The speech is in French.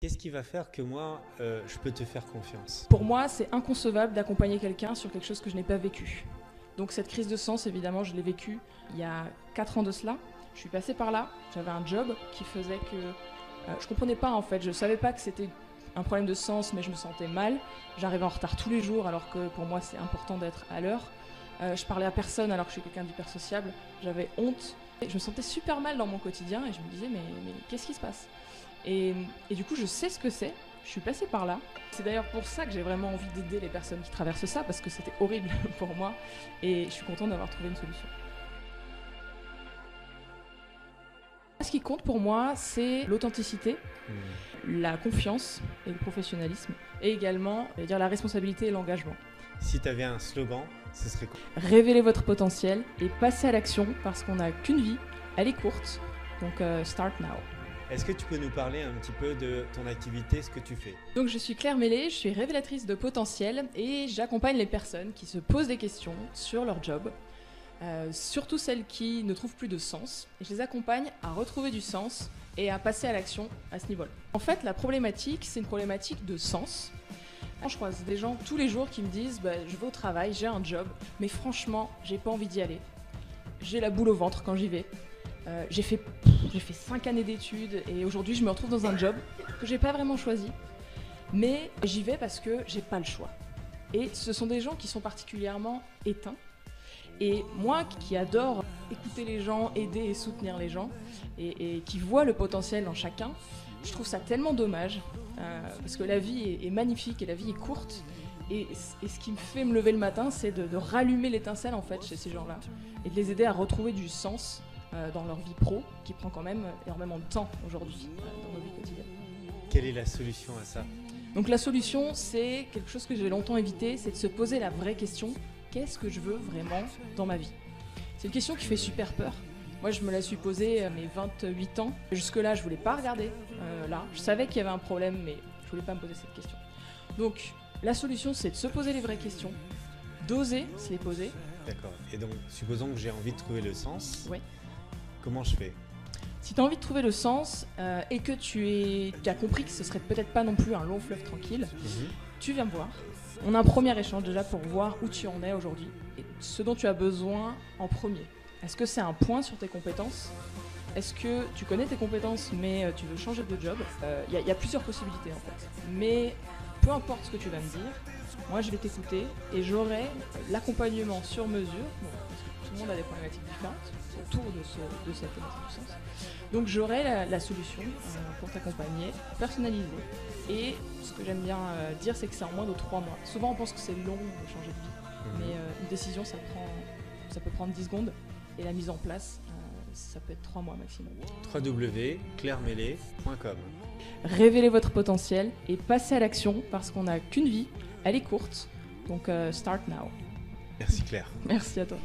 Qu'est-ce qui va faire que moi, je peux te faire confiance? Pour moi, c'est inconcevable d'accompagner quelqu'un sur quelque chose que je n'ai pas vécu. Donc cette crise de sens, évidemment, je l'ai vécue il y a 4 ans de cela. Je suis passée par là, j'avais un job qui faisait que je comprenais pas en fait, je savais pas que c'était un problème de sens, mais je me sentais mal. J'arrivais en retard tous les jours alors que pour moi c'est important d'être à l'heure. Je parlais à personne alors que je suis quelqu'un d'hyper sociable. J'avais honte. Je me sentais super mal dans mon quotidien et je me disais mais qu'est-ce qui se passe et du coup je sais ce que c'est. Je suis passée par là. C'est d'ailleurs pour ça que j'ai vraiment envie d'aider les personnes qui traversent ça parce que c'était horrible pour moi et je suis contente d'avoir trouvé une solution. Ce qui compte pour moi, c'est l'authenticité, la confiance et le professionnalisme, et également la responsabilité et l'engagement. Si tu avais un slogan, ce serait quoi? Révélez votre potentiel et passez à l'action parce qu'on n'a qu'une vie, elle est courte, donc start now. Est-ce que tu peux nous parler un petit peu de ton activité, ce que tu fais? Donc je suis Claire Mélé, je suis révélatrice de potentiel et j'accompagne les personnes qui se posent des questions sur leur job, surtout celles qui ne trouvent plus de sens. Et je les accompagne à retrouver du sens et à passer à l'action à ce niveau-là. En fait, la problématique, c'est une problématique de sens. Je croise des gens tous les jours qui me disent je vais au travail, j'ai un job, mais franchement, j'ai pas envie d'y aller. J'ai la boule au ventre quand j'y vais. J'ai fait 5 années d'études et aujourd'hui je me retrouve dans un job que j'ai pas vraiment choisi. Mais j'y vais parce que j'ai pas le choix. Et ce sont des gens qui sont particulièrement éteints. Et moi qui adore écouter les gens, aider et soutenir les gens, et qui voit le potentiel en chacun, je trouve ça tellement dommage, parce que la vie est magnifique et la vie est courte. Et ce qui me fait me lever le matin, c'est de rallumer l'étincelle en fait chez ces gens-là, et de les aider à retrouver du sens dans leur vie pro, qui prend quand même énormément de temps aujourd'hui dans nos vies quotidiennes. Quelle est la solution à ça? Donc la solution, c'est quelque chose que j'ai longtemps évité, c'est de se poser la vraie question. Qu'est-ce que je veux vraiment dans ma vie? C'est une question qui fait super peur. Moi, je me la suis posée à mes 28 ans. Jusque-là, je voulais pas regarder là. Je savais qu'il y avait un problème, mais je voulais pas me poser cette question. Donc, la solution, c'est de se poser les vraies questions, d'oser se les poser. D'accord. Et donc, supposons que j'ai envie de trouver le sens. Ouais. Comment je fais? Si tu as envie de trouver le sens et que tu as compris que ce serait peut-être pas non plus un long fleuve tranquille, tu viens me voir. On a un premier échange déjà pour voir où tu en es aujourd'hui et ce dont tu as besoin en premier. Est-ce que c'est un point sur tes compétences? Est-ce que tu connais tes compétences mais tu veux changer de job? Il y a plusieurs possibilités en fait. Mais peu importe ce que tu vas me dire, moi je vais t'écouter et j'aurai l'accompagnement sur mesure. Bon, parce que tout le monde a des problématiques différentes autour de cette thématique du sens. Donc j'aurai la solution pour t'accompagner, personnalisée. Et ce que j'aime bien dire, c'est que c'est en moins de 3 mois. Souvent on pense que c'est long de changer de vie, mais une décision ça peut prendre 10 secondes et la mise en place ça peut être 3 mois maximum. www.clairemele.com. Révélez votre potentiel et passez à l'action parce qu'on n'a qu'une vie, elle est courte, donc start now. Merci Claire. Merci à toi.